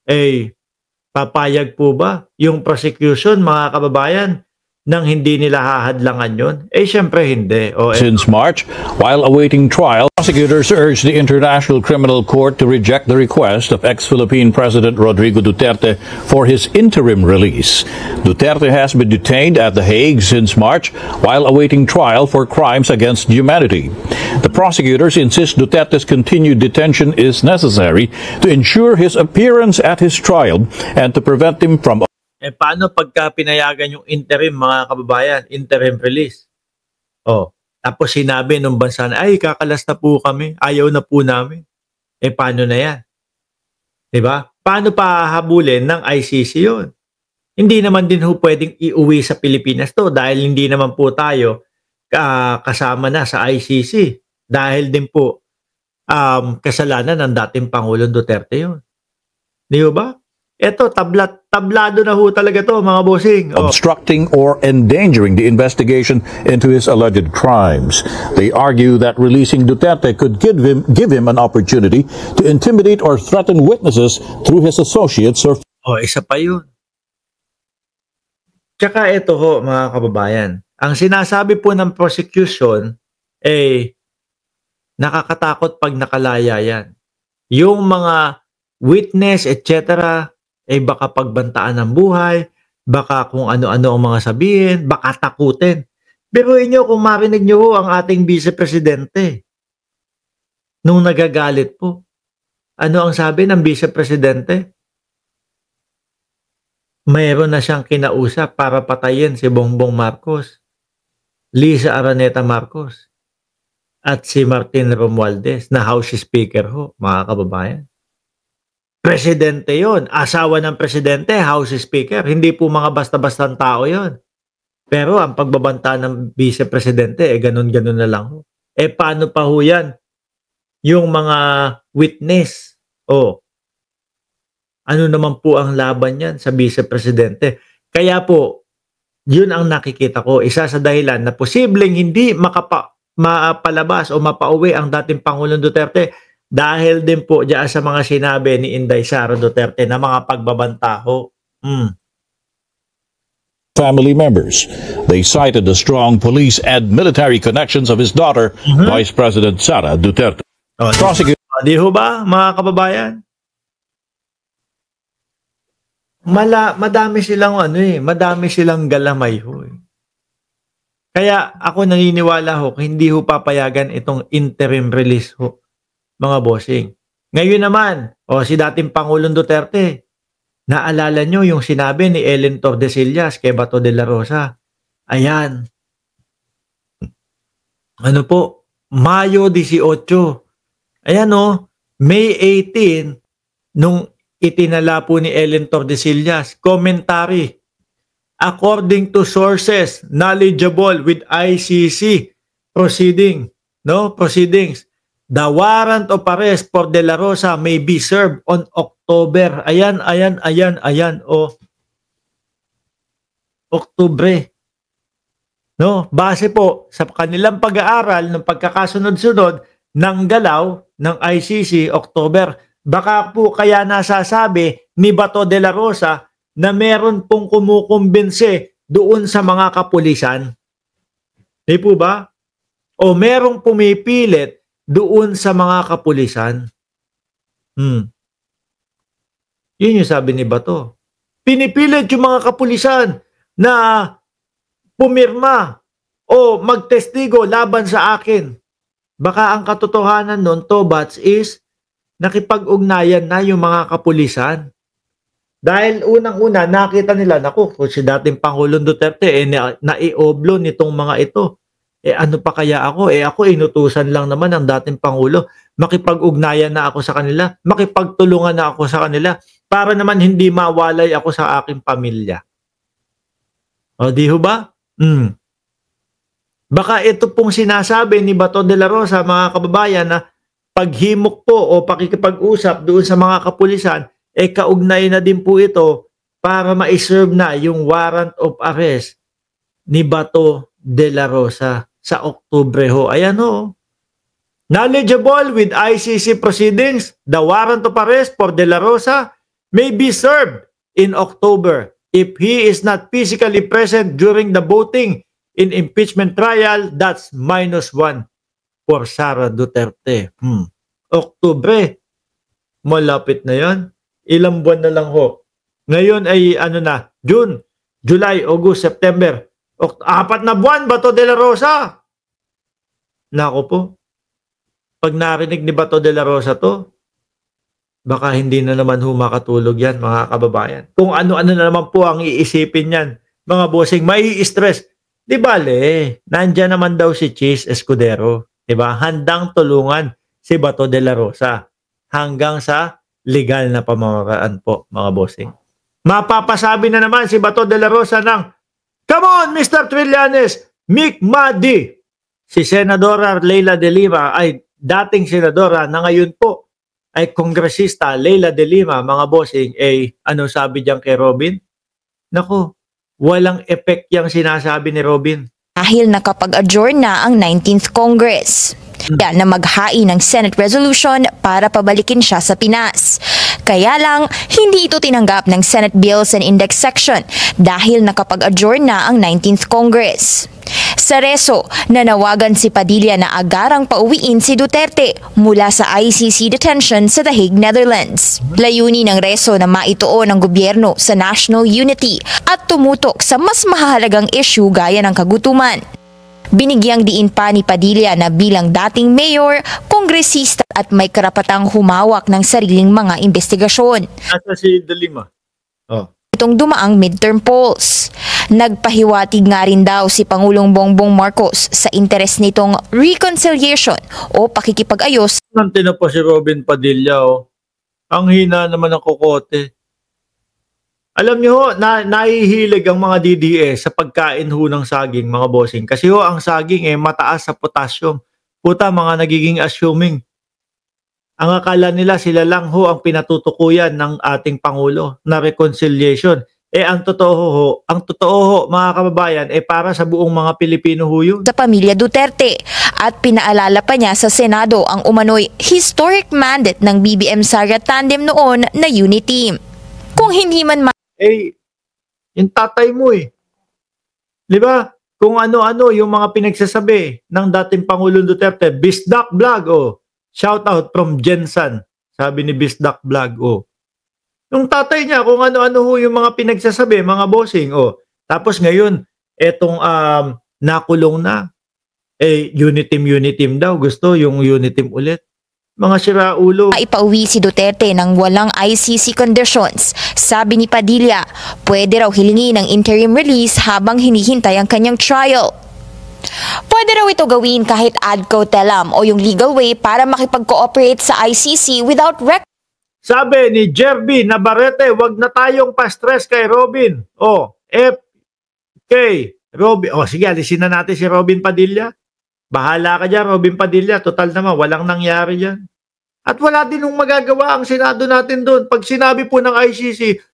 Eh, papayag po ba yung prosecution, mga kababayan, nang hindi nila hahadlangan yun? Eh, syempre hindi. O, Since March, while awaiting trial, prosecutors urged the International Criminal Court to reject the request of ex-Philippine President Rodrigo Duterte for his interim release. Duterte has been detained at The Hague since March while awaiting trial for crimes against humanity. The prosecutors insist Duterte's continued detention is necessary to ensure his appearance at his trial and to prevent him from paano pagka pinayagan yung interim, mga kababayan, interim release? Oh, tapos sinabi nung bansa na, ay, kakalas na po kami, ayaw na po namin. Paano na yan? Diba? Paano pa habulin ng ICC yun? Hindi naman din ho pwedeng iuwi sa Pilipinas to dahil hindi naman po tayo kasama na sa ICC. Dahil din po kasalanan ng dating Pangulong Duterte yun. Di ba? Ito, tablado na ho talaga to, mga bossing. Obstructing or endangering the investigation into his alleged crimes. They argue that releasing Duterte could give him an opportunity to intimidate or threaten witnesses through his associates or... Isa pa yun. Tsaka ito ho, mga kababayan. Ang sinasabi po ng prosecution, nakakatakot pag nakalaya yan. Yung mga witness, etc., baka pagbantaan ng buhay, baka kung ano-ano ang mga sabihin, baka takutin. Pero inyo, kung marinig nyo ho ang ating vice-presidente, nung nagagalit po, ano ang sabi ng vice-presidente? Mayroon na siyang kinausap para patayin si Bongbong Marcos, Lisa Araneta Marcos, at si Martin Romualdez na House Speaker ho, mga kababayan. Presidente yon, asawa ng presidente, House Speaker. Hindi po mga basta-bastang tao yon. Pero ang pagbabanta ng vice-presidente, ganun-ganun na lang ho. Paano pa ho yan? Yung mga witness, ano naman po ang laban yan sa vice-presidente? Kaya po, yun ang nakikita ko. Isa sa dahilan na posibleng hindi mapalabas o mapauwi ang dating Pangulong Duterte dahil din po diyan sa mga sinabi ni Inday Sara Duterte na mga pagbabantaho. Family members. They cited the strong police and military connections of his daughter, Vice President Sara Duterte. Di ho ba, mga kababayan? Madami silang galamay ho. Kaya ako naniniwala ho, hindi ho papayagan itong interim release ho, mga bossing. Ngayon naman, si dating Pangulong Duterte, naalala nyo yung sinabi ni Ellen Tordesillas kay Bato de la Rosa. Ayan. Ano po? Mayo 18. Ayan May 18, nung itinala po ni Ellen Tordesillas, commentary. According to sources knowledgeable with ICC proceedings, the warrant of arrest for De La Rosa may be served on October. Ayan. Oktubre. Base po sa kanilang pag-aaral ng pagkakasunod-sunod ng galaw ng ICC, October. Baka po kaya nasasabi ni Bato de la Rosa na meron pong kumukumbinse doon sa mga kapulisan. Di po ba? O merong pumipilit doon sa mga kapulisan. Yun yung sabi ni Bato. Pinipilit yung mga kapulisan na pumirma o magtestigo laban sa akin. Baka ang katotohanan nun, Tobats, is nakipag-ugnayan na yung mga kapulisan. Dahil unang-una, nakita nila, kung si dating Pangulong Duterte, naioblo nitong mga ito. Ano pa kaya ako? Ako inutusan lang naman ng dating Pangulo. Makipag-ugnayan na ako sa kanila. Makipagtulungan na ako sa kanila para naman hindi mawalay ako sa aking pamilya. Di ho ba? Baka ito pong sinasabi ni Bato de la Rosa, mga kababayan, na paghimok po o pakikipag-usap doon sa mga kapulisan, kaugnay na din po ito para ma-serve na yung warrant of arrest ni Bato de la Rosa sa Oktubre ho. Ayan ho. Knowledgeable with ICC proceedings, the warrant of arrest for De La Rosa may be served in October if he is not physically present during the voting in impeachment trial. That's -1 for Sara Duterte. Oktubre. Malapit na yan. Ilang buwan na lang ho. Ngayon ay June, July, August, September. 4 na buwan, Bato de la Rosa. Nako po. Pag narinig ni Bato de la Rosa to, baka hindi na naman makatulog yan, mga kababayan. Kung ano-ano na naman po ang iisipin yan, mga bossing, mai-stress. Di bale, nandyan naman daw si Cheese Escudero. Diba? Handang tulungan si Bato de la Rosa hanggang sa legal na pamamaraan po, mga bossing. Mapapasabi na naman si Bato de la Rosa ng, "Come on, Mr. Trillanes, Mick Madi." Si Senadora Leila de Lima ay dating senadora na ngayon po ay kongresista Leila de Lima, mga bossing, ano sabi diyan kay Robin? Naku, walang effect yung sinasabi ni Robin. Dahil nakapag-adjourn na ang 19th Congress. Yan na maghain ng Senate resolution para pabalikin siya sa Pinas. Kaya lang, hindi ito tinanggap ng Senate Bills and Index Section dahil nakapag-adjourn na ang 19th Congress. Sa reso, nanawagan si Padilla na agarang pauwiin si Duterte mula sa ICC detention sa The Hague, Netherlands. Layunin ng reso na maituon ng gobyerno sa national unity at tumutok sa mas mahalagang issue gaya ng kagutuman. Binigyang diin pa ni Padilla na bilang dating mayor, kongresista at may karapatang humawak ng sariling mga investigasyon. Nasa si de Lima. Itong dumaang midterm polls. Nagpahiwatig nga rin daw si Pangulong Bongbong Marcos sa interes nitong reconciliation o pakikipag-ayos. Nantino pa si Robin Padilla. Ang hina naman ng kokote. Alam niyo nahihilig ang mga DDS sa pagkain ng saging, mga bossing. Kasi ang saging mataas sa potassium. Puta, mga nagiging assuming. Ang akala nila sila lang ang pinatutukuyan ng ating Pangulo na reconciliation. Ang totoo mga kababayan, para sa buong mga Pilipino yun. Sa pamilya Duterte at pinaalala pa niya sa Senado ang umano'y historic mandate ng BBM Sara tandem noon na unity team. Kung hindi man yung tatay mo di ba? Kung ano-ano yung mga pinagsasabi ng dating Pangulong Duterte, Bisdak Vlog, shout out from Jensen, sabi ni Bisdak Vlog, yung tatay niya, kung ano-ano yung mga pinagsasabi, mga bossing, tapos ngayon, etong nakulong na, uniteam daw, gusto yung uniteam ulit. Mga siraulo. Ipauwi si Duterte ng walang ICC conditions. Sabi ni Padilla, pwede raw hilingin ng interim release habang hinihintay ang kanyang trial. Pwede raw ito gawin kahit ad cautelam o yung legal way para makipag-cooperate sa ICC without record. Sabi ni Jerby Navarrete, wag na tayong pa-stress kay Robin. FK Robin. Sige, alisin na natin si Robin Padilla. Bahala ka dyan, Robin Padilla. Total naman, walang nangyari dyan. At wala din magagawa ang Senado natin doon. Pag sinabi po ng ICC,